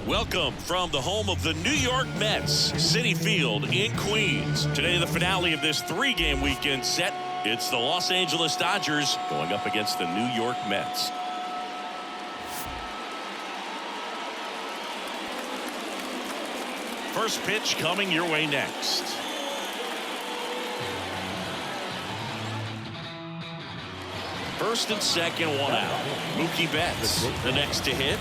Welcome from the home of the New York Mets, Citi Field in Queens. Today, the finale of this three-game weekend set. It's the Los Angeles Dodgers going up against the New York Mets. First pitch coming your way next. First and second, one out. Mookie Betts, the next to hit.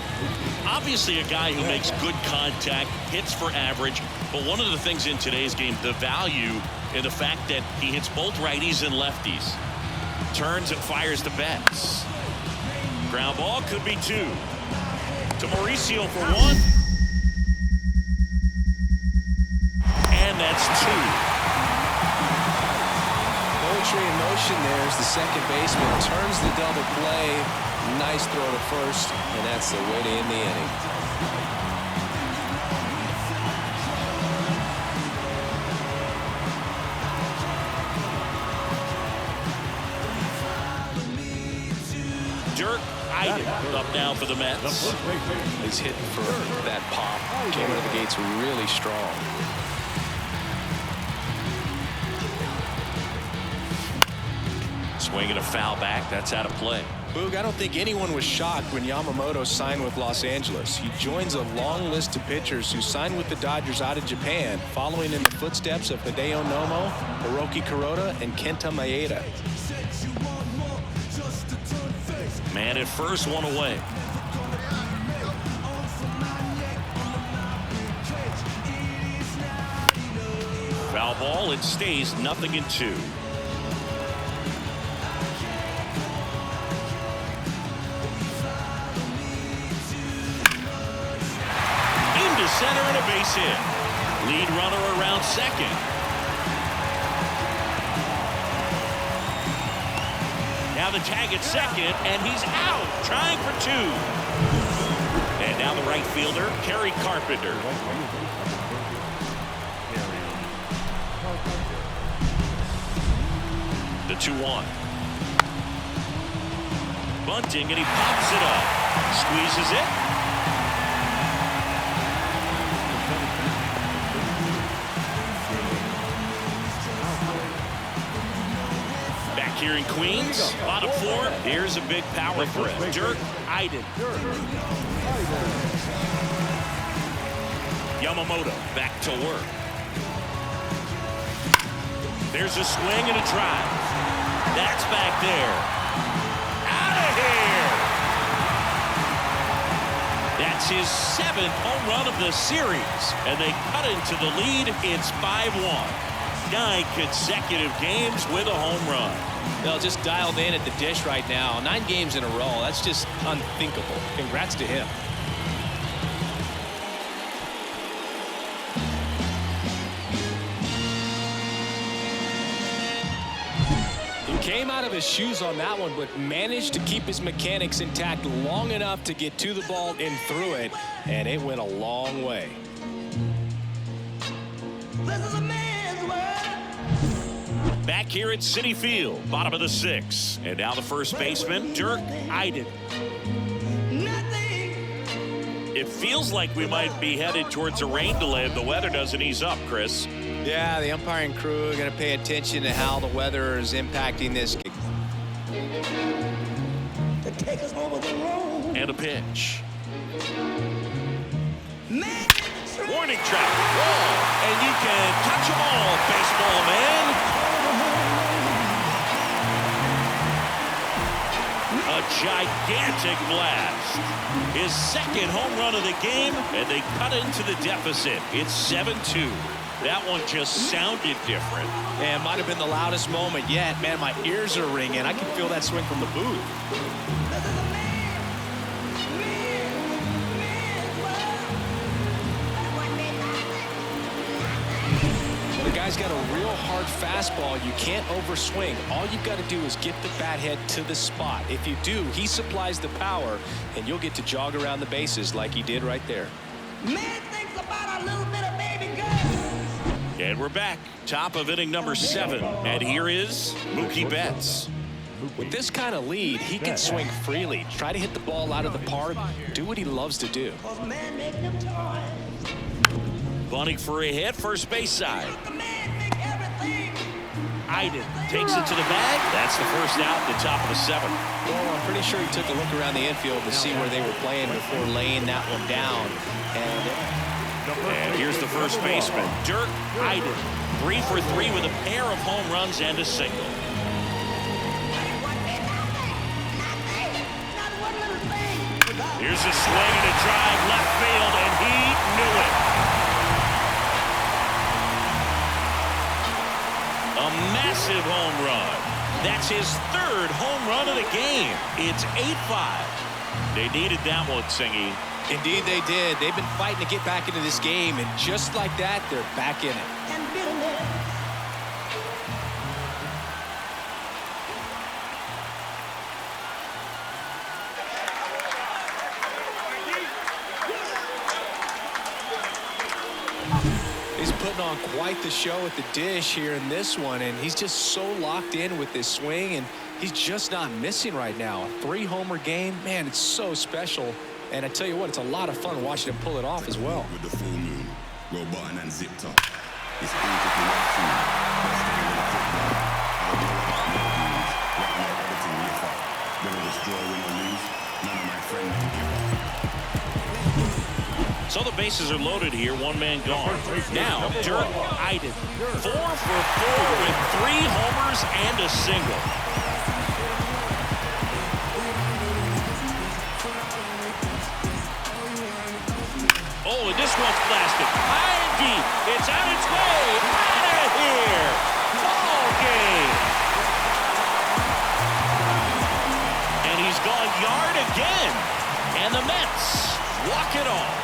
Obviously a guy who makes good contact, hits for average, but one of the things in today's game, the value in the fact that he hits both righties and lefties. Turns and fires to Betts. Ground ball, could be two. To Mauricio for one. And that's two. Poetry in motion there as the second baseman turns the double play. Nice throw to first, and that's the way to end the inning. Dirk Eiden up now for the Mets. He's hitting for that pop. Came out of the gates really strong. Swinging a foul back. That's out of play. Boog, I don't think anyone was shocked when Yamamoto signed with Los Angeles. He joins a long list of pitchers who signed with the Dodgers out of Japan, following in the footsteps of Hideo Nomo, Hiroki Kuroda, and Kenta Maeda. Man at first, one away. Foul ball. It stays 0-2. Center and a base hit. Lead runner around second. Now the tag at second, and he's out, trying for two. And now the right fielder, Kerry Carpenter. The 2-1. Bunting, and he pops it up. Squeezes it. Here in Queens, bottom floor, here's a big power threat. Dirk Eiden. Yamamoto back to work. There's a swing and a drive. That's back there. Out of here. That's his 7th home run of the series. And they cut into the lead. It's 5-1. 9 consecutive games with a home run. They'll just dialed in at the dish right now. 9 games in a row. That's just unthinkable. Congrats to him. He came out of his shoes on that one, but managed to keep his mechanics intact long enough to get to the ball and through it, and it went a long way. This is a man's world. Back here at Citi Field, bottom of the 6th. And now the first baseman, Dirk Eiden. It feels like we might be headed towards a rain delay if the weather doesn't ease up, Chris. Yeah, the umpiring crew are going to pay attention to how the weather is impacting this. And a pitch. Warning track. Whoa. And you can touch them all, baseball man. A gigantic blast. His 2nd home run of the game, and they cut into the deficit. It's 7-2. That one just sounded different. And might have been the loudest moment yet. Man, my ears are ringing. I can feel that swing from the booth. The guy's got a real hard fastball. You can't overswing. All you've got to do is get the bat head to the spot. If you do, he supplies the power, and you'll get to jog around the bases like he did right there. Man thinks about a little bit of baby girl. And we're back. Top of inning number 7. And here is Mookie Betts. With this kind of lead, he can swing freely, try to hit the ball out of the park, do what he loves to do. Bunting for a hit, first base side. Iden takes it to the bag. That's the first out at the top of the 7th. Well, I'm pretty sure he took a look around the infield to see where they were playing before laying that one down. And here's the first baseman, Dirk Iden. 3 for 3 with a pair of home runs and a single. Here's a swing and a drive left field, and he knew it. A massive home run. That's his 3rd home run of the game. It's 8-5. They needed that one, Singy. Indeed they did. They've been fighting to get back into this game, and just like that, they're back in it. He's putting on quite the show at the dish here in this one, and he's just so locked in with this swing, and he's just not missing right now. A 3-homer game, man, it's so special. And I tell you what, it's a lot of fun watching him pull it off as well. With the full moon, well button and zipped up. It's beautiful and soon. Let's stay with the football. I don't know about no rules. Right now, everything lift up. Whether it's draw, win or lose, none of my friends can give up. So the bases are loaded here, 1 man gone. Now, Dirk Iden. 4 for 4 with 3 homers and a single. Oh, and this one's blasted. High and deep. It's on its way. Out of here. Ball game. And he's gone yard again. And the Mets walk it off.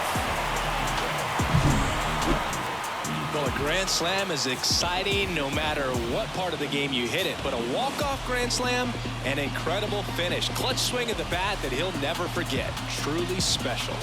Well, a grand slam is exciting no matter what part of the game you hit it. But a walk-off grand slam, an incredible finish. Clutch swing at the bat that he'll never forget. Truly special.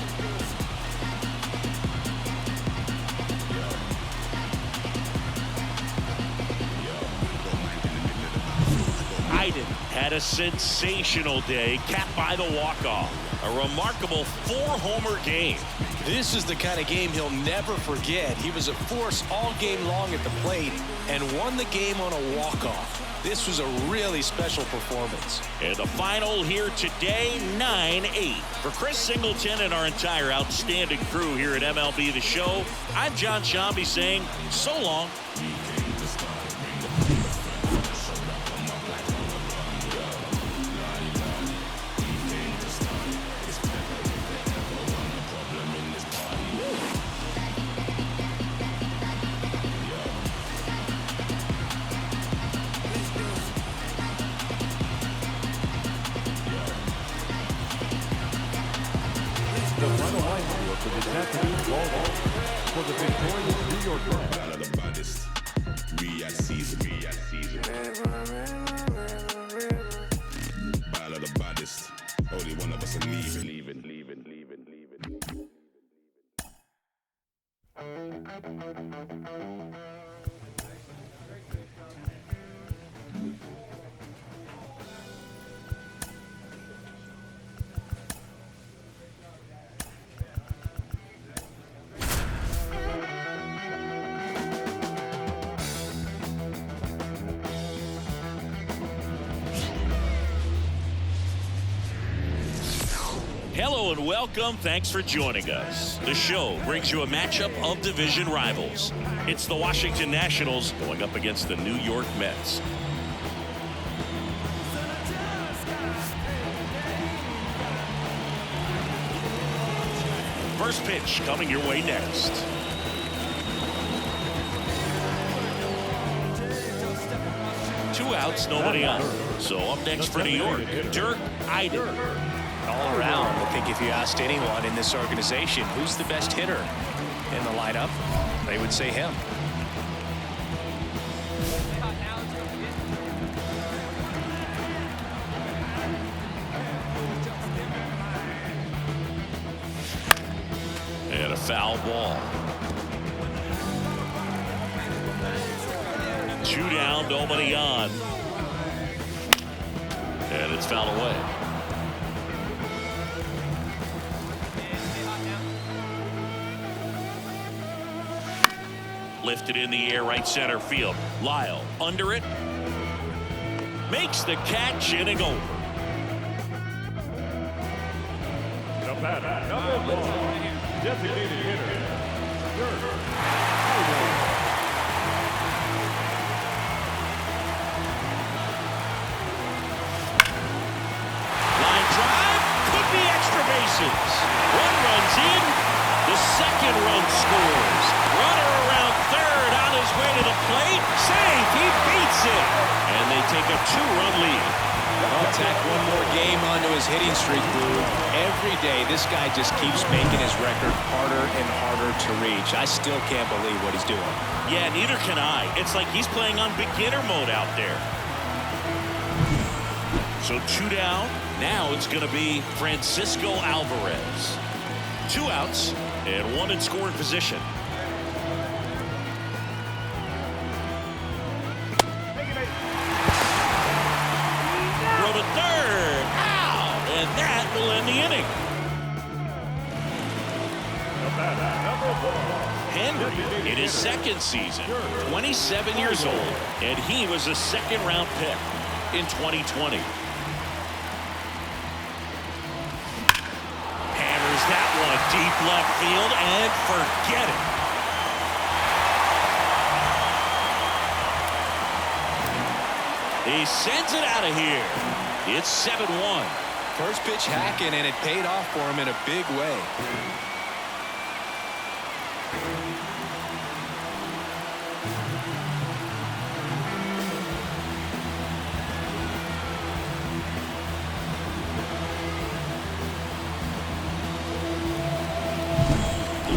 Iden had a sensational day, capped by the walk-off. A remarkable 4-homer game. This is the kind of game he'll never forget. He was a force all game long at the plate and won the game on a walk-off. This was a really special performance. And the final here today, 9-8. For Chris Singleton and our entire outstanding crew here at MLB The Show, I'm John Shambi saying so long. The final lineup for this afternoon's ball game for the victorious New York Mets. Battle of the baddest. We at season. Battle of the baddest. Only one of us are leaving. Hello and welcome. Thanks for joining us. The show brings you a matchup of division rivals. It's the Washington Nationals going up against the New York Mets. First pitch coming your way next. Two outs, nobody on. So up next for New York, Dirk Iden. All around, I think if you asked anyone in this organization who's the best hitter in the lineup, they would say him. And a foul ball. 2 down, nobody on. And it's fouled away. Lifted in the air, right center field. Lyle under it. Makes the catch, inning over. The batter, number 1, designated hitter, Line drive, could be extra bases. One runs in, the second run scores. Runner around third on his way to the plate. Safe, he beats it. And they take a 2-run lead. I'll tack one more game onto his hitting streak, Blue. Every day, this guy just keeps making his record harder and harder to reach. I still can't believe what he's doing. Yeah, neither can I. It's like he's playing on beginner mode out there. So 2 down. Now it's going to be Francisco Alvarez. 2 outs and 1 in scoring position. Throw to third. Out. And that will end the inning. the batter, number 1. Henry in his second season, 27 years old, and he was a second-round pick in 2020. Hammers that one deep left field and forget it. He sends it out of here. It's 7-1. First pitch hacking, and it paid off for him in a big way.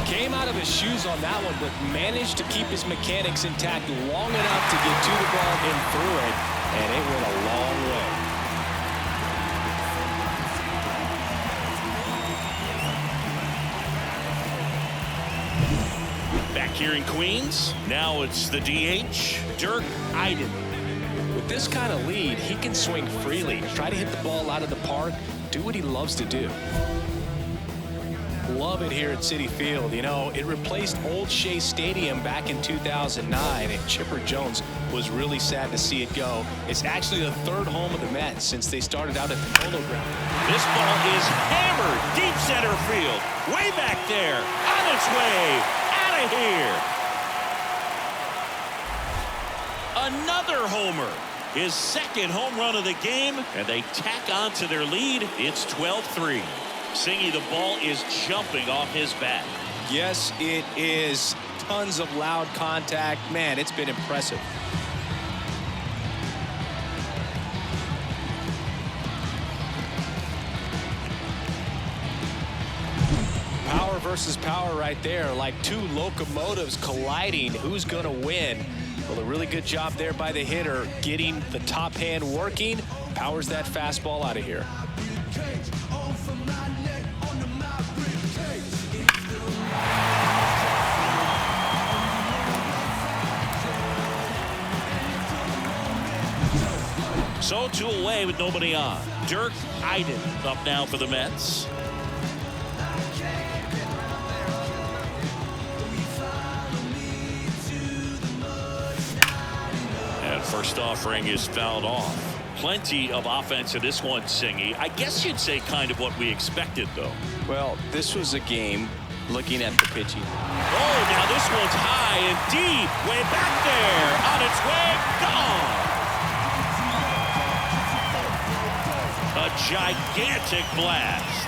Came out of his shoes on that one, but managed to keep his mechanics intact long enough to get to the ball and through it, and it went a long way. Back here in Queens, now it's the DH, Dirk Iden. With this kind of lead, he can swing freely, try to hit the ball out of the park, do what he loves to do. Love it here at Citi Field. You know, it replaced Old Shea Stadium back in 2009, and Chipper Jones was really sad to see it go. It's actually the 3rd home of the Mets since they started out at the Polo Ground. This ball is hammered deep center field, way back there, on its way, out of here. Another homer, his second home run of the game, and they tack on to their lead. It's 12-3. Singy, the ball is jumping off his bat. Yes, it is. Tons of loud contact. Man, it's been impressive. Power versus power right there, like 2 locomotives colliding. Who's going to win? Well, a really good job there by the hitter, getting the top hand working. Powers that fastball out of here. So 2 away with nobody on. Dirk Iden up now for the Mets. And first offering is fouled off. Plenty of offense in this one, Singy. I guess you'd say kind of what we expected, though. Well, this was a game looking at the pitching. Oh, now this one's high and deep. Way back there. On its way. Gone. A gigantic blast.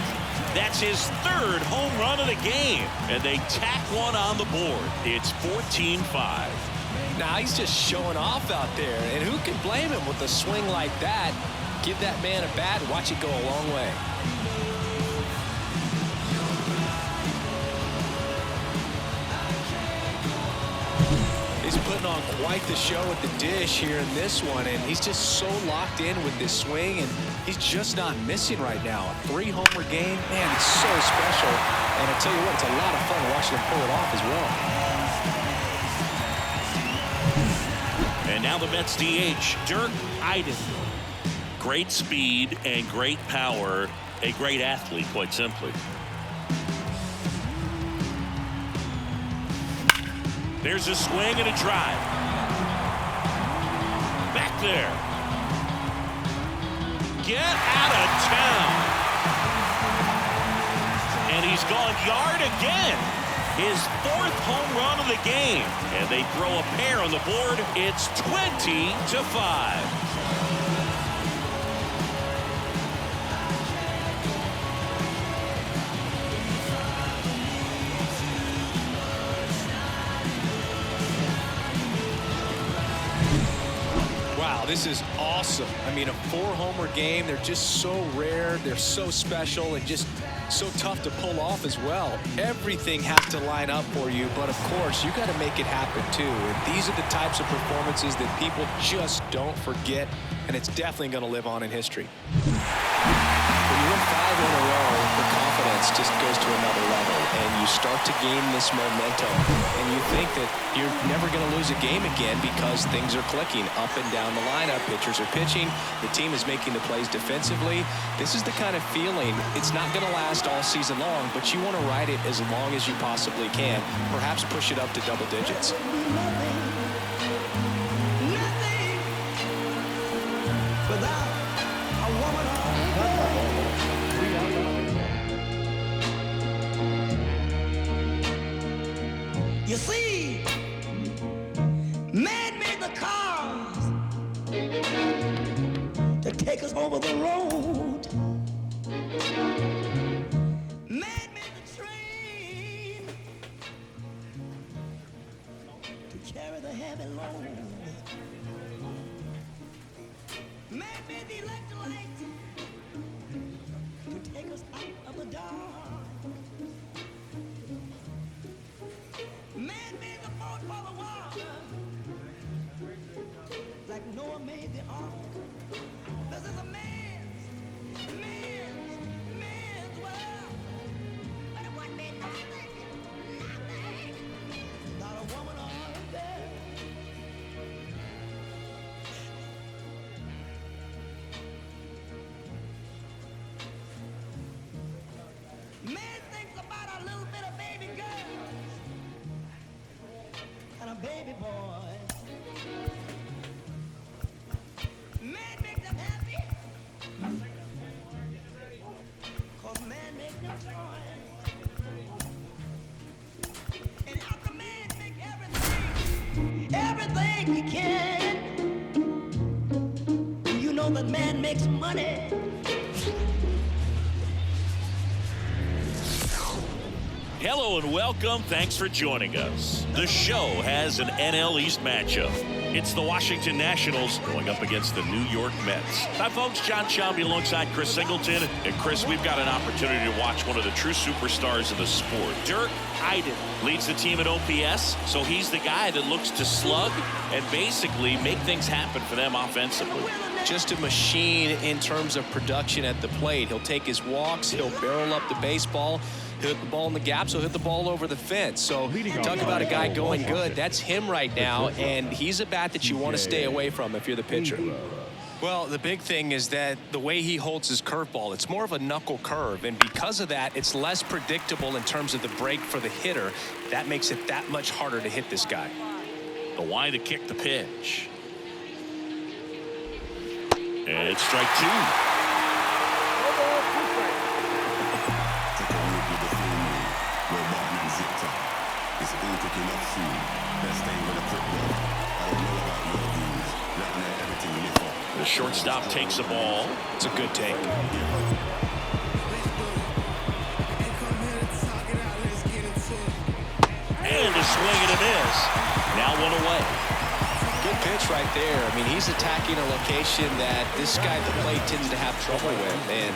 That's his 3rd home run of the game. And they tack one on the board. It's 14-5. Now he's just showing off out there. And who can blame him with a swing like that? Give that man a bat and watch it go a long way. He's putting on quite the show at the dish here in this one, and he's just so locked in with this swing, and he's just not missing right now. A 3-homer game, man, it's so special. And I tell you what, it's a lot of fun watching him pull it off as well. And now the Mets DH, Dirk Iden. Great speed and great power. A great athlete, quite simply. There's a swing and a drive. Back there. Get out of town. And he's gone yard again. His 4th home run of the game. And they throw a pair on the board. It's 20-5. Wow, this is awesome. I mean, a 4-homer game. They're just so rare. They're so special and just so tough to pull off as well. Everything has to line up for you, but of course, you got to make it happen too. And these are the types of performances that people just don't forget, and it's definitely going to live on in history. When you win 5 in a row, the confidence just goes to another level, and you start to gain this momentum, and you think that you're never going to lose a game again because things are clicking up and down the lineup. Pitchers are pitching. The team is making the plays defensively. This is the kind of feeling. It's not going to last all season long, but you want to ride it as long as you possibly can. Perhaps push it up to double digits. Nothing without a woman You see, man made the cars to take us over the road. Man made the train to carry the heavy load. Man made the electrolyte to take us out of the dark. Man made the boat for the water, like Noah made the ark. This is a man's world. But it wasn't made nothing. Not a woman or a man. Man thinks about a little bit of baby girls and a baby boy. Man make them happy, 'cause man make them toys. And after man make everything he can, you know that man makes money. Hello and welcome. Thanks for joining us. The show has an NL East matchup. It's the Washington Nationals going up against the New York Mets. Hi, folks. John Shelby alongside Chris Singleton. And Chris, we've got an opportunity to watch one of the true superstars of the sport. Dirk Eiden leads the team at OPS, so he's the guy that looks to slug and basically make things happen for them offensively. Just a machine in terms of production at the plate. He'll take his walks. He'll barrel up the baseball. He'll hit the ball in the gaps. He'll hit the ball over the fence. So talk about a guy going good. That's him right now, and he's a bat that you want to stay away from if you're the pitcher. Well, the big thing is that the way he holds his curveball, it's more of a knuckle curve, and because of that, it's less predictable in terms of the break for the hitter. That makes it that much harder to hit this guy. The line to kick the pitch. And it's strike 2. The shortstop takes the ball. It's a good take. And a swing and a miss. Now one away. Good pitch right there. I mean, he's attacking a location that this guy at the plate tends to have trouble with. And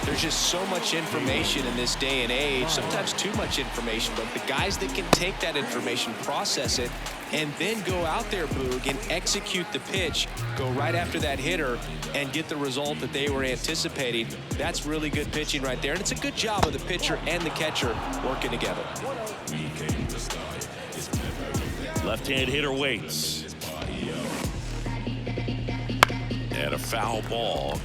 there's just so much information in this day and age, sometimes too much information. But the guys that can take that information, process it, and then go out there, Boog, and execute the pitch, go right after that hitter, and get the result that they were anticipating. That's really good pitching right there. And it's a good job of the pitcher and the catcher working together. Left-hand hitter waits. And a foul ball.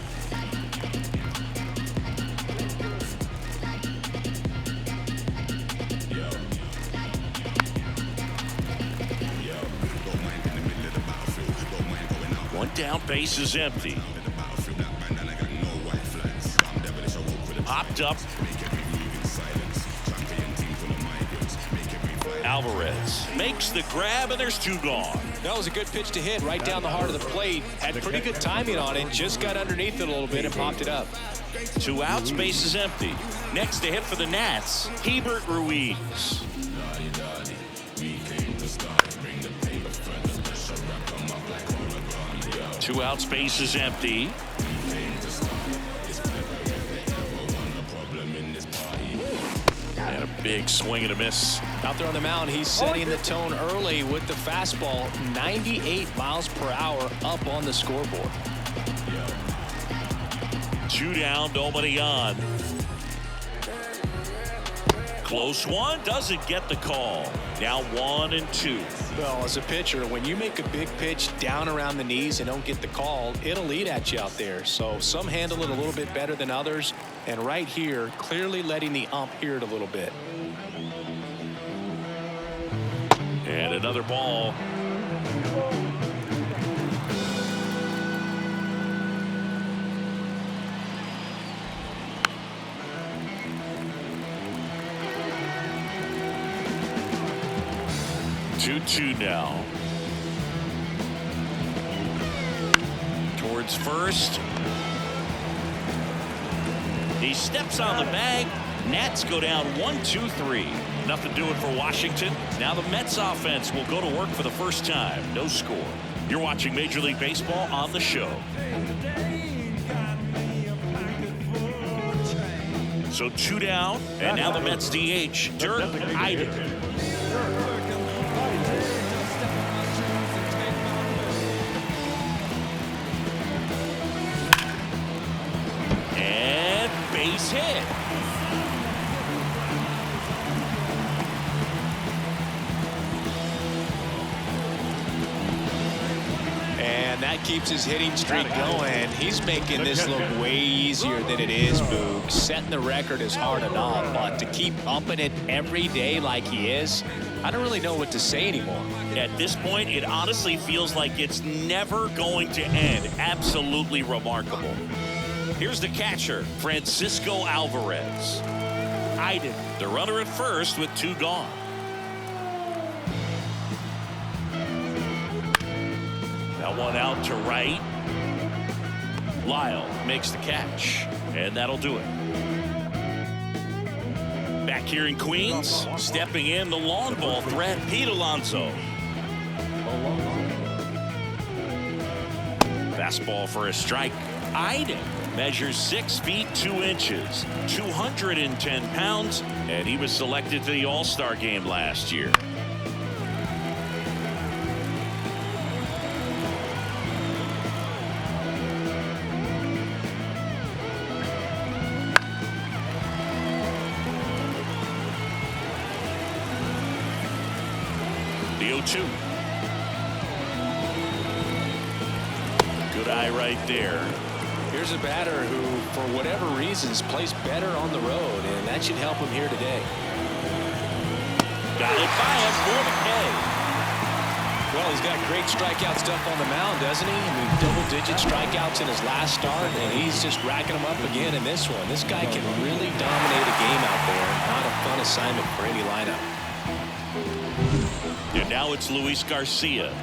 One down, base is empty. Popped up. Alvarez makes the grab, and there's two gone. That was a good pitch to hit right down the heart of the plate. Had pretty good timing on it. Just got underneath it a little bit and popped it up. 2 outs, base is empty. Next to hit for the Nats, Hebert Ruiz. 2 outs, base is empty. And a big swing and a miss. Out there on the mound, he's setting the tone early with the fastball. 98 miles per hour up on the scoreboard. 2 down, nobody on. Close one, doesn't get the call. Now 1 and 2. Well, as a pitcher, when you make a big pitch down around the knees and don't get the call, it'll eat at you out there. So some handle it a little bit better than others. And right here, clearly letting the ump hear it a little bit. And another ball. Two now. Towards first. He steps on the bag. Nats go down 1-2-3. Nothing doing for Washington. Now the Mets offense will go to work for the first time. No score. You're watching Major League Baseball on the show. So 2 down, and now the Mets DH, Dirk Eiden. And base hit. And that keeps his hitting streak going. He's making this look way easier than it is, Boog. Setting the record is hard enough, but to keep upping it every day like he is, I don't really know what to say anymore. At this point, it honestly feels like it's never going to end. Absolutely remarkable. Here's the catcher, Francisco Alvarez. Eiden, the runner at first with 2 gone. Now 1 out to right. Lyle makes the catch, and that'll do it. Back here in Queens, stepping in the long ball threat, Pete Alonso. Fastball for a strike. Eiden measures 6 feet 2 inches, 210 pounds, and he was selected to the All-Star game last year. The 0-2. Good eye right there. Here's a batter who, for whatever reasons, plays better on the road, and that should help him here today. Got it by him for the K. Well, he's got great strikeout stuff on the mound, doesn't he? I mean, double-digit strikeouts in his last start, and he's just racking them up again in this one. This guy can really dominate a game out there. Not a fun assignment for any lineup. And now it's Luis Garcia.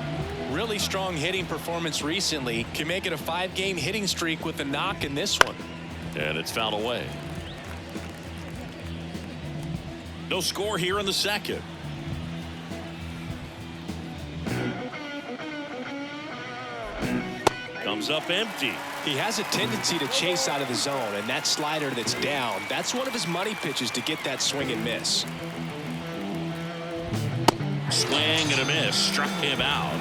Really strong hitting performance recently. Can make it a 5-game hitting streak with a knock in this one. And it's fouled away. No score here in the second. Comes up empty. He has a tendency to chase out of the zone, and that slider that's down, that's one of his money pitches to get that swing and miss. Swing and a miss. Struck him out.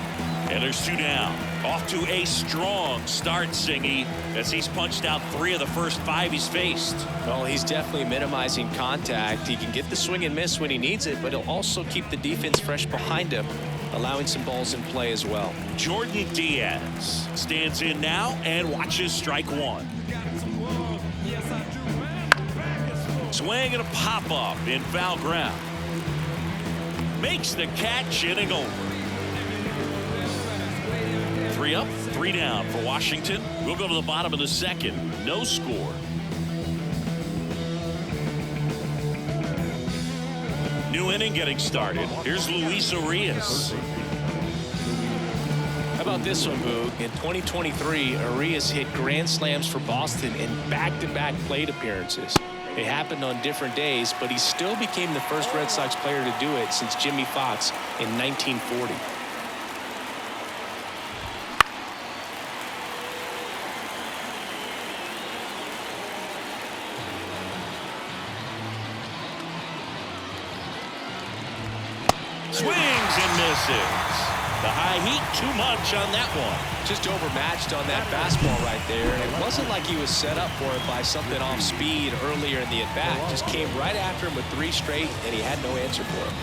And there's 2 down. Off to a strong start, Singy, as he's punched out 3 of the first 5 he's faced. Well, he's definitely minimizing contact. He can get the swing and miss when he needs it, but he'll also keep the defense fresh behind him. allowing some balls in play as well. Jordan Diaz stands in now and watches strike one. Swing and a pop-up in foul ground. Makes the catch, inning over. 3 up, 3 down for Washington. We'll go to the bottom of the second. No score. New inning getting started. Here's Luis Urias. How about this one, Boog? In 2023, Urias hit grand slams for Boston in back-to-back plate appearances. It happened on different days, but he still became the first Red Sox player to do it since Jimmy Fox in 1940. Swings and misses. The high heat, too much on that one. Just overmatched on that fastball right there. And it wasn't like he was set up for it by something off speed earlier in the at-bat. Just came right after him with 3 straight, and he had no answer for him.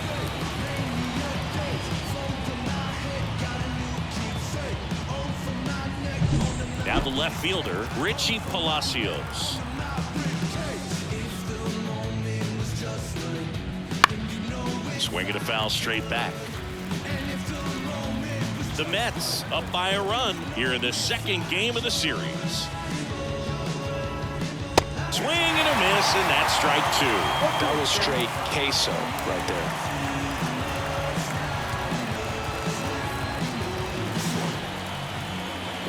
Now the left fielder, Richie Palacios. Swinging a foul straight back. The Mets up by a run here in the second game of the series. Swing and a miss, and that's strike 2. That was straight queso right there.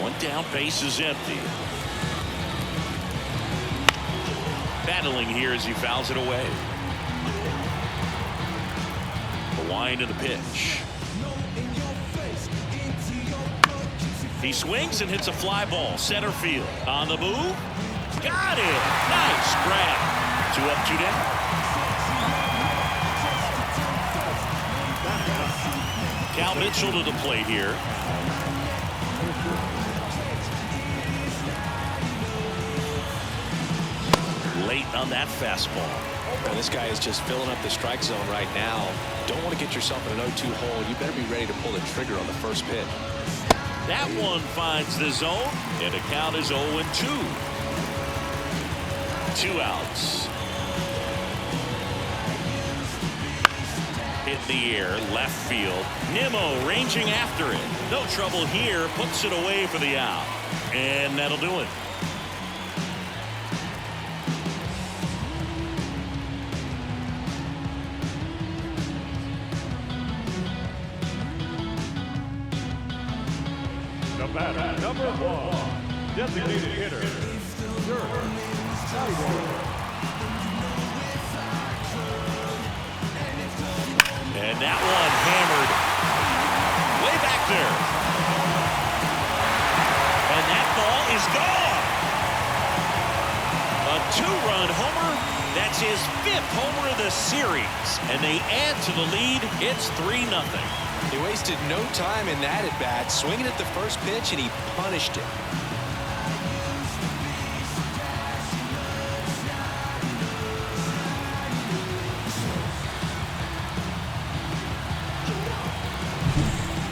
One down, base is empty. Battling here as he fouls it away. The wind of the pitch. He swings and hits a fly ball center field. On the move. Got it. Nice grab. 2 up, 2 down. Cal Mitchell to the plate here. Late on that fastball. Now, this guy is just filling up the strike zone right now. Don't want to get yourself in an 0-2 hole. You better be ready to pull the trigger on the first pitch. That one finds the zone, and the count is 0-2. 2 outs. Hit in the air, left field. Nimmo ranging after it. No trouble here, puts it away for the out. And that'll do it. The batter, number 1, designated hitter, And that one hammered way back there. And that ball is gone. A 2-run homer. That's his 5th homer of the series. And they add to the lead. It's 3-0. He wasted no time in that at-bat, swinging at the first pitch, and he punished it.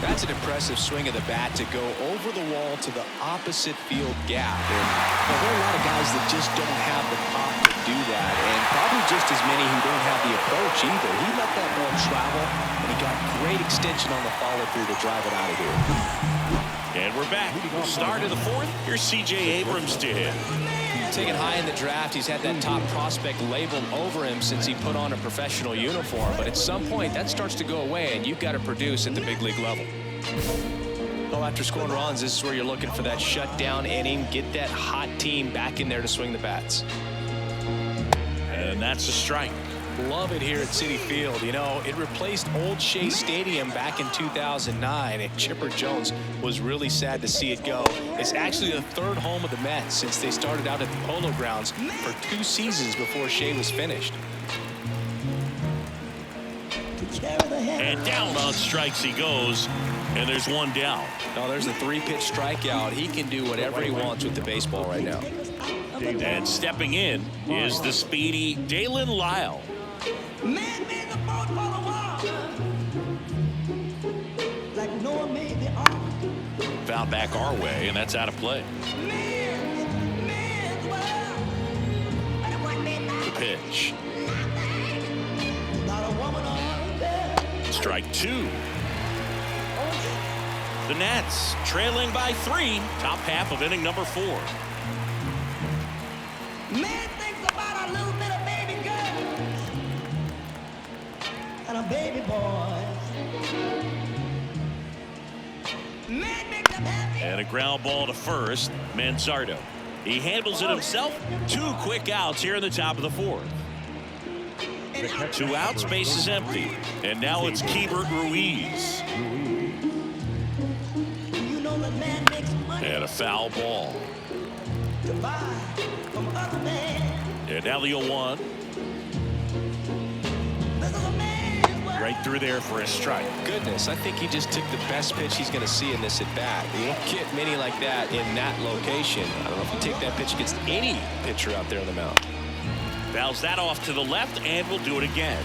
That's an impressive swing of the bat to go over the wall to the opposite field gap. And there are a lot of guys that just don't have the pop to do that, and probably just as many who don't have the approach either. He let that ball travel, and he got great extension on the follow-through to drive it out of here. And we're back. Start of the 4th. Here's C.J. Abrams to hit. Taken high in the draft, he's had that top prospect label over him since he put on a professional uniform. But at some point, that starts to go away, and you've got to produce at the big league level. Well, after scoring runs, this is where you're looking for that shutdown inning. Get that hot team back in there to swing the bats. And that's a strike. Love it here at Citi Field. You know, it replaced old Shea Stadium back in 2009, and Chipper Jones was really sad to see it go. It's actually the 3rd home of the Mets since they started out at the Polo Grounds for 2 seasons before Shea was finished. And down on strikes he goes, and there's 1 down. Now there's a 3-pitch strikeout. He can do whatever he wants with the baseball right now. And stepping in is the speedy Dalen Lyle. Man, the boat for the wall. ground back our way, and that's out of play. The pitch. Strike 2. The Nats trailing by 3. Top half of inning number 4. Man thinks about a little bit of baby girls and a baby boys. Man makes them happy. And a ground ball to first. Manzardo. He handles it himself. 2 quick outs here in the top of the 4th. 2 outs, base is empty. And now it's Keibert Ruiz. You know that man makes money And a foul ball. to buy from other men. And now the 0-1. This is a man's world. Right through there for a strike. Goodness, I think he just took the best pitch he's going to see in this at bat. You don't get many like that in that location. I don't know if you take that pitch against any pitcher out there on the mound. Fouls that off to the left, and will do it again.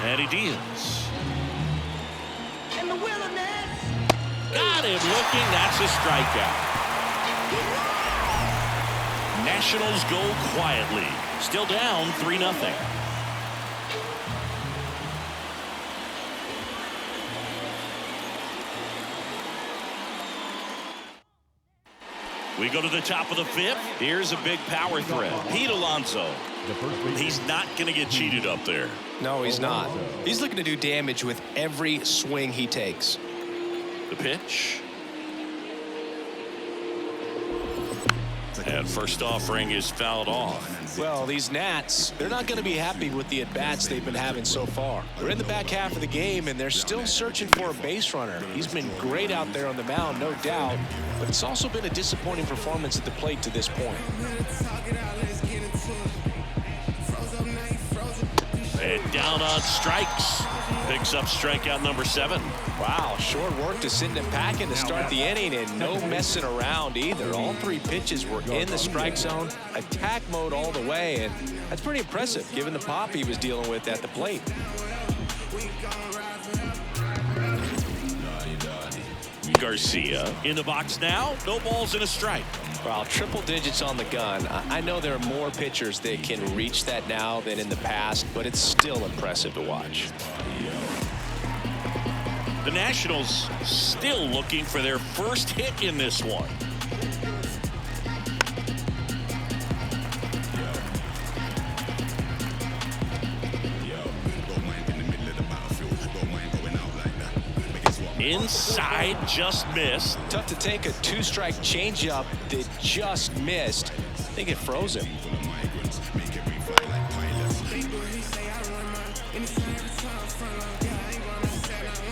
And he deals. In the wilderness. Got him looking. That's a strikeout. Nationals go quietly. Still down 3-0. We go to the top of the 5th. Here's a big power threat. Pete Alonso. He's not going to get cheated up there. No, he's not. He's looking to do damage with every swing he takes. The pitch. And first offering is fouled off. Well, these Nats, they're not going to be happy with the at-bats they've been having so far. They're in the back half of the game, and they're still searching for a base runner. He's been great out there on the mound, no doubt, but it's also been a disappointing performance at the plate to this point. And down on strikes. Picks up strikeout number 7. Wow, short work to send him packing to start the inning, and no messing around either. All 3 pitches were in the strike zone, attack mode all the way, and that's pretty impressive given the pop he was dealing with at the plate. Garcia in the box now. No balls and a strike. Well, triple digits on the gun. I know there are more pitchers that can reach that now than in the past, but it's still impressive to watch. The Nationals still looking for their first hit in this one. Inside, just missed. Tough to take a 2-strike changeup that just missed. I think it froze him.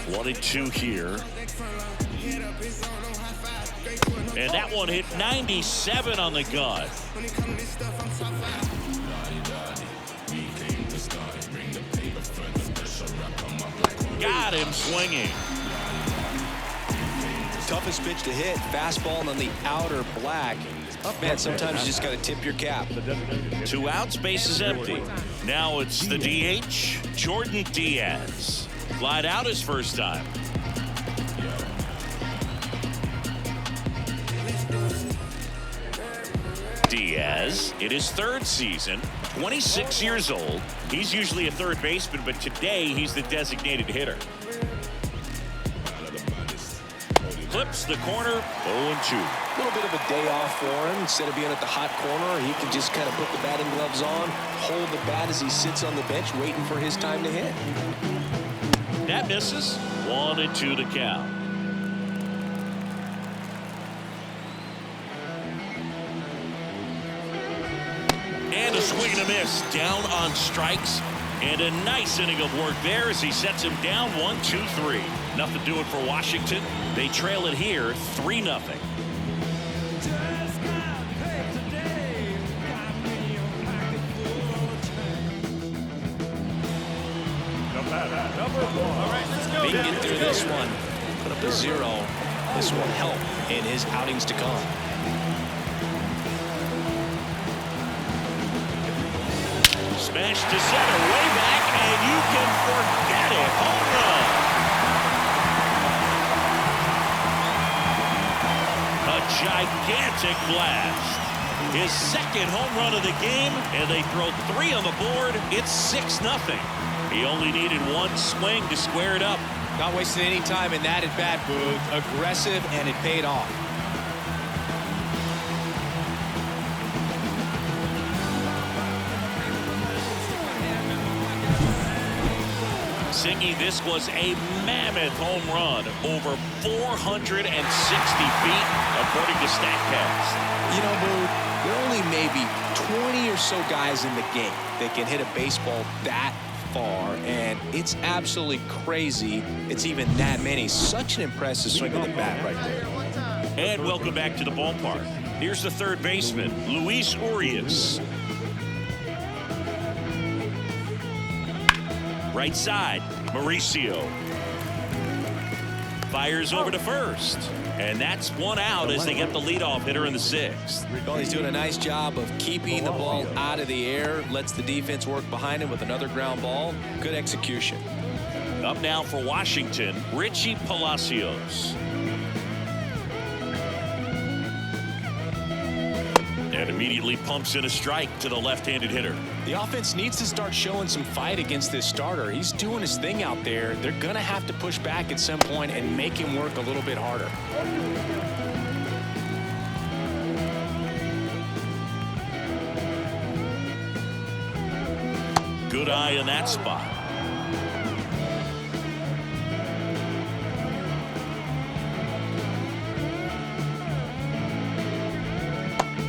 1-2 here. And that one hit 97 on the gun. Got him swinging. Toughest pitch to hit, fastball on the outer black. Man, sometimes you just got to tip your cap. 2 outs, base is empty. Now it's the DH, Jordan Diaz. Flied out his first time. Diaz in his 3rd season, 26 years old. He's usually a third baseman, but today he's the designated hitter. Clips the corner, 0-2. A little bit of a day off for him. Instead of being at the hot corner, he can just kind of put the batting gloves on, hold the bat as he sits on the bench waiting for his time to hit. That misses. 1-2 to count. And a swing and a miss. Down on strikes. And a nice inning of work there as he sets him down 1-2-3. Nothing doing for Washington. They trail it here 3-0. If he can get through this one, put up a 0, this will help in his outings to come. Smash to center, way back, and you can forget it. Home run. gigantic blast. His second home run of the game, and they throw 3 on the board. It's 6-0. He only needed one swing to square it up. Not wasting any time in that at-bat, Booth. Aggressive, and it paid off. Singy, this was a mammoth home run, over 460 feet, according to StatCast. You know, Booth, there are only maybe 20 or so guys in the game that can hit a baseball that far, and it's absolutely crazy it's even that many. Such an impressive swing of the bat right there. And welcome back to the ballpark. Here's the third baseman, Luis Urias. Right side, Mauricio. Fires over to first. And that's one out as they get the leadoff hitter in the 6th. Well, he's doing a nice job of keeping the ball out of the air. Lets the defense work behind him with another ground ball. Good execution. Up now for Washington, Richie Palacios. And immediately pumps in a strike to the left-handed hitter. The offense needs to start showing some fight against this starter. He's doing his thing out there. They're going to have to push back at some point and make him work a little bit harder. Good eye in that spot.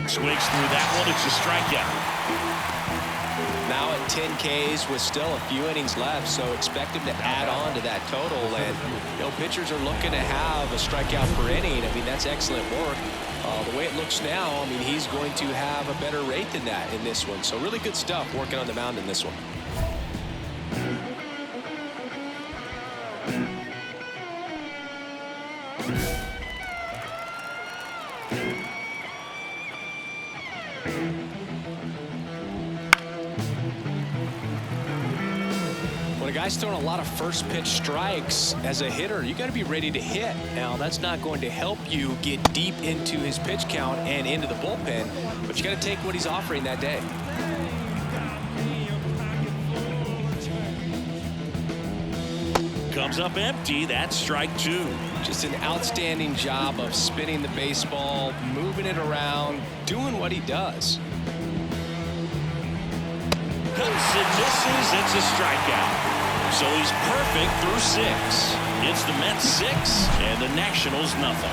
Swings through that one. It's a strikeout. Now at 10 Ks with still a few innings left, so expect him to add on to that total. And you know, pitchers are looking to have a strikeout per inning. I mean, that's excellent work. The way it looks now, I mean, he's going to have a better rate than that in this one. So really good stuff working on the mound in this one. When a guy's throwing a lot of first pitch strikes as a hitter, you got to be ready to hit. Now, that's not going to help you get deep into his pitch count and into the bullpen, but you got to take what he's offering that day. Comes up empty. That's strike 2. Just an outstanding job of spinning the baseball, moving it around, doing what he does. Cuts and misses. It's a strikeout. So he's perfect through 6. It's the Mets 6 and the Nationals nothing.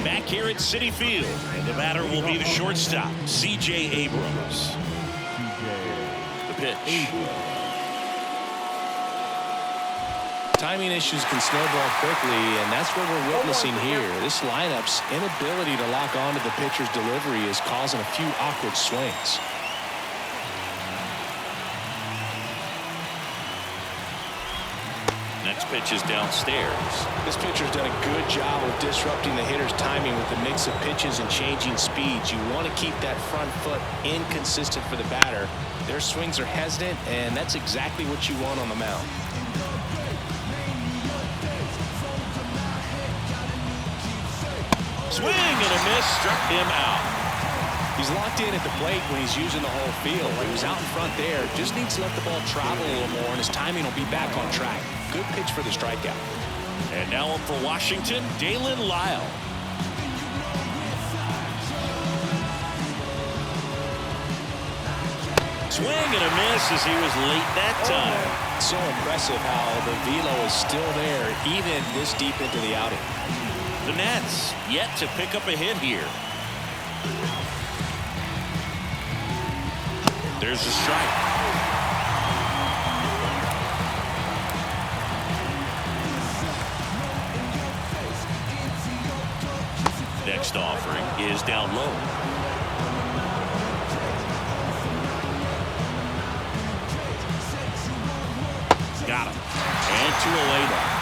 Back here at Citi Field, and the batter will be the shortstop, C.J. Abrams. The pitch. Timing issues can snowball quickly, and that's what we're witnessing here. This lineup's inability to lock onto the pitcher's delivery is causing a few awkward swings. Next pitch is downstairs. This pitcher's done a good job of disrupting the hitter's timing with the mix of pitches and changing speeds. You want to keep that front foot inconsistent for the batter. Their swings are hesitant, and that's exactly what you want on the mound. Swing and a miss, struck him out. He's locked in at the plate when he's using the whole field. He was out in front there. Just needs to let the ball travel a little more, and his timing will be back on track. Good pitch for the strikeout. And now up for Washington, Dalen Lyle. Swing and a miss as he was late that time. So impressive how the velo is still there, even this deep into the outing. The Nats yet to pick up a hit here. There's a strike. Next offering is down low. Got him. And to a leadoff.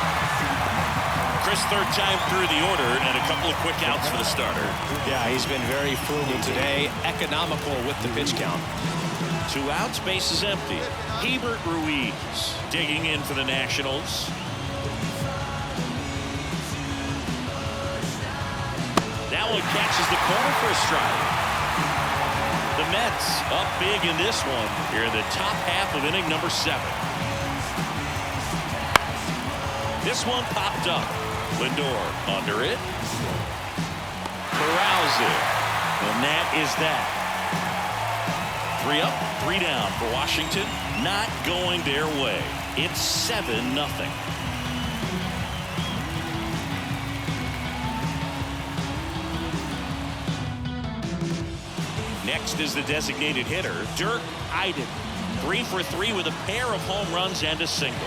Chris, third time through the order, and a couple of quick outs for the starter. Yeah, he's been very frugal today, economical with the pitch count. 2 outs, base is empty. Hebert Ruiz digging in for the Nationals. That one catches the corner for a strike. The Mets up big in this one here in the top half of inning number 7. This one popped up. Lindor under it. Corrals it. And that is that. 3 up, 3 down for Washington. Not going their way. It's 7-0. Next is the designated hitter, Dirk Eiden. 3 for 3 with a pair of home runs and a single.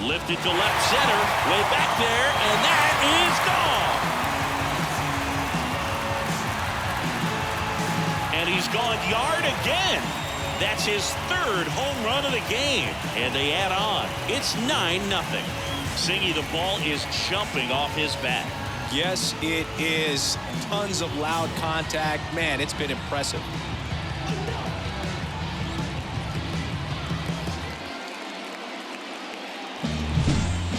Lifted to left center, way back there, and that is gone. And he's gone yard again. That's his 3rd home run of the game. And they add on. It's 9-0. Singy, the ball is jumping off his bat. Yes, it is. Tons of loud contact. Man, it's been impressive.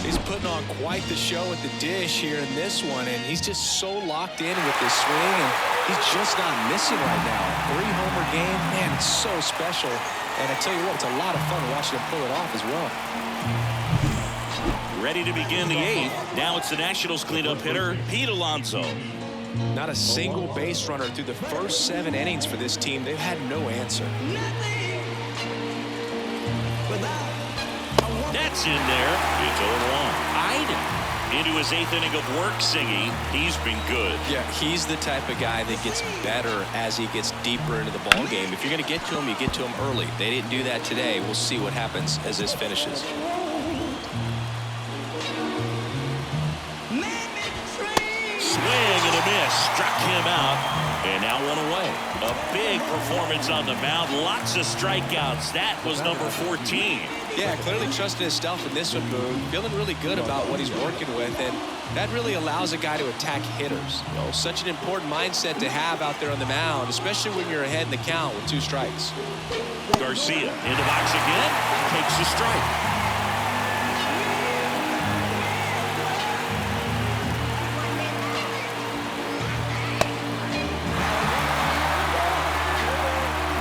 He's putting on quite the show at the dish here in this one, and he's just so locked in with this swing, and he's just not missing right now. 3-homer game, man, it's so special. And I tell you what, it's a lot of fun watching him pull it off as well. Ready to begin the 8th. Now it's the Nationals cleanup hitter, Pete Alonso. Not a single base runner through the first 7 innings for this team. They've had no answer. That's in there. It's 0-1. Eiden into his 8th inning of work, Singy. He's been good. Yeah, he's the type of guy that gets better as he gets deeper into the ball game. If you're going to get to him, you get to him early. They didn't do that today. We'll see what happens as this finishes. Swing and a miss. Struck him out. And now 1 away. A big performance on the mound. Lots of strikeouts. That was number 14. Yeah, clearly trusting himself in this one, Boone. Feeling really good about what he's working with, and that really allows a guy to attack hitters. You know, such an important mindset to have out there on the mound, especially when you're ahead in the count with 2 strikes. Garcia in the box again. Takes the strike.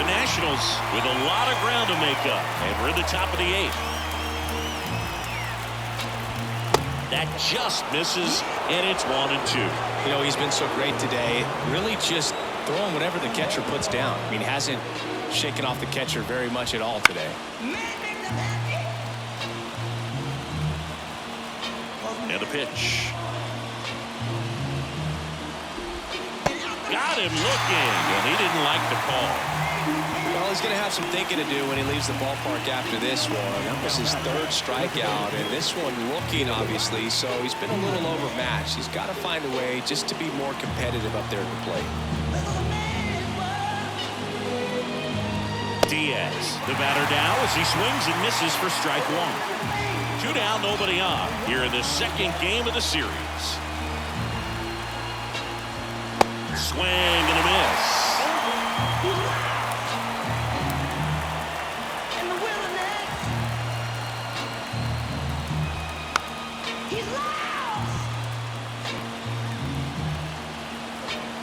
Nationals with a lot of ground to make up, and we're in the top of the 8th. That just misses, and it's 1-2. You know, he's been so great today. Really just throwing whatever the catcher puts down. I mean, he hasn't shaken off the catcher very much at all today. And the pitch. Got him looking, and he didn't like the call. Well, he's going to have some thinking to do when he leaves the ballpark after this one. That was his 3rd strikeout, and this one looking, obviously, so he's been a little overmatched. He's got to find a way just to be more competitive up there at the plate. Diaz, the batter now as he swings and misses for strike 1. 2 down, nobody on here in the 2nd game of the series. Swing and a miss.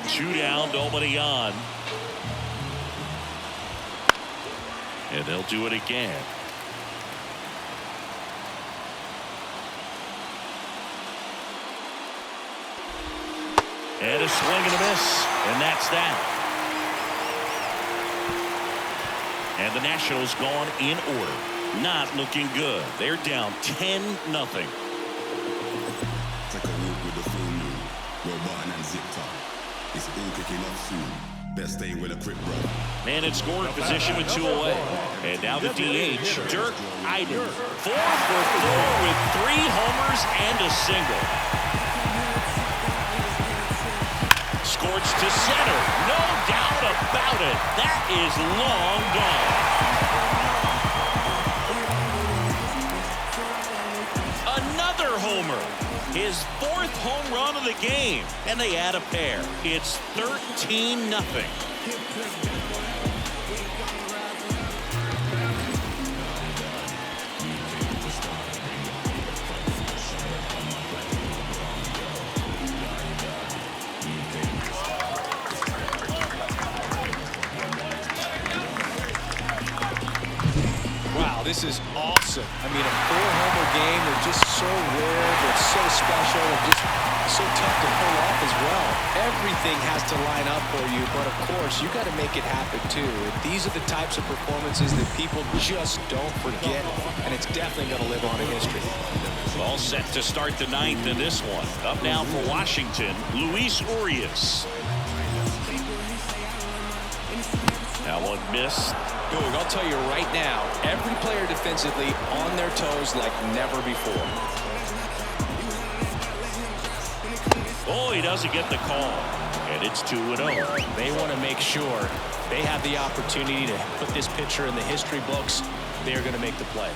Two down, nobody on. And they'll do it again. And a swing and a miss. And that's that. And the Nationals gone in order. Not looking good. They're down 10-0. Take a walk with the full moon. Well button and zip top. It's all kicking off soon. Best stay with a quick run. Man in scoring position with 2 away. And now the DH, Dirk Eiden. 4 for 4 with 3 homers and a single. Scorched to center. No doubt about it? That is long gone. Another homer. His 4th home run of the game. And they add a pair. It's 13-0. This is awesome. I mean, a 4-homer game. They're just so rare. They're so special. They're just so tough to pull off as well. Everything has to line up for you, but of course, you got to make it happen too. And these are the types of performances that people just don't forget, and it's definitely going to live on in history. All set to start the 9th in this one. Up now for Washington, Luis Urias. That one missed. Dude, I'll tell you right now, every player defensively on their toes like never before. Oh, he doesn't get the call. And it's 2-0. They want to make sure they have the opportunity to put this pitcher in the history books. They are going to make the play.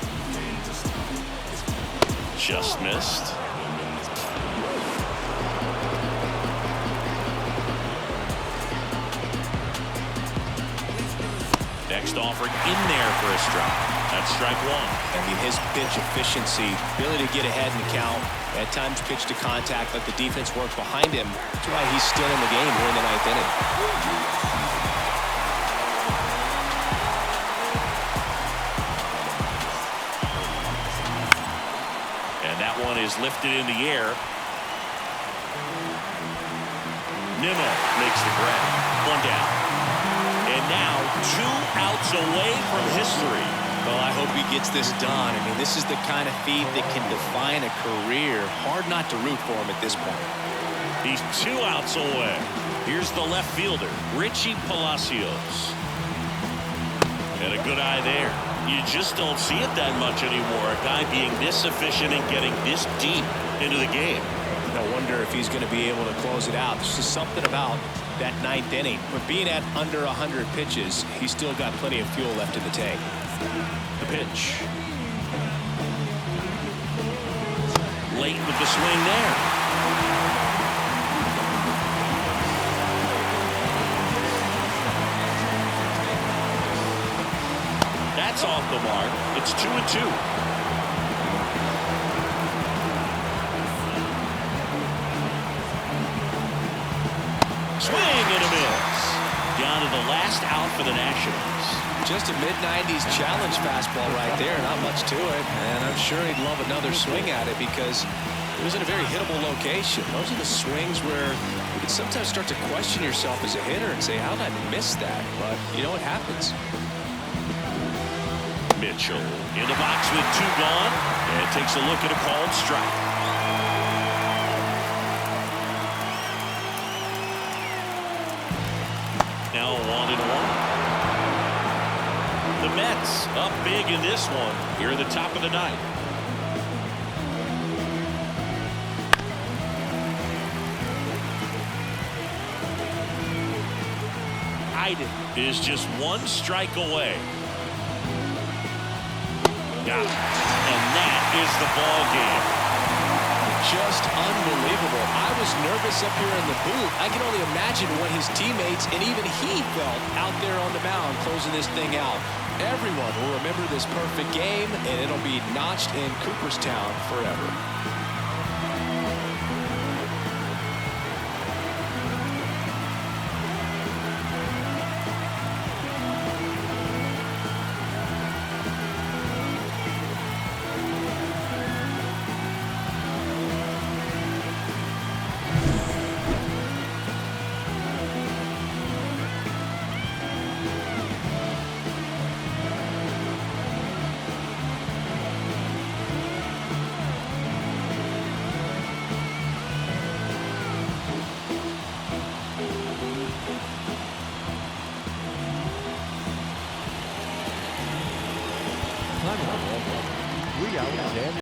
Just missed. Next offer in there for a strike. That's strike 1. I mean, his pitch efficiency, ability to get ahead in the count, at times pitch to contact, let the defense work behind him. That's why he's still in the game here in the 9th inning. And that one is lifted in the air. Nimmo makes the grab. 1 down. And now 2 outs away from history. Well, I hope he gets this done. I mean, this is the kind of feat that can define a career. Hard not to root for him at this point. He's 2 outs away. Here's the left fielder, Richie Palacios. And a good eye there. You just don't see it that much anymore. A guy being this efficient and getting this deep into the game. I wonder if he's going to be able to close it out. There's just something about that 9th inning. But being at under 100 pitches, he's still got plenty of fuel left in the tank. The pitch. Late with the swing there. That's off the mark. It's 2-2. Swing and a miss. Down to the last out for the Nationals. Just a mid-90s challenge fastball right there. Not much to it. And I'm sure he'd love another swing at it because it was in a very hittable location. Those are the swings where you can sometimes start to question yourself as a hitter and say, how did I miss that? But you know what happens. Mitchell in the box with 2 gone and takes a look at a called strike. Now 1-1. The Mets up big in this one here at the top of the 9th. Iden is just 1 strike away. Got it. And that is the ball game. Just unbelievable. I was nervous up here in the booth. I can only imagine what his teammates and even he felt out there on the mound closing this thing out. Everyone will remember this perfect game, and it'll be notched in Cooperstown forever.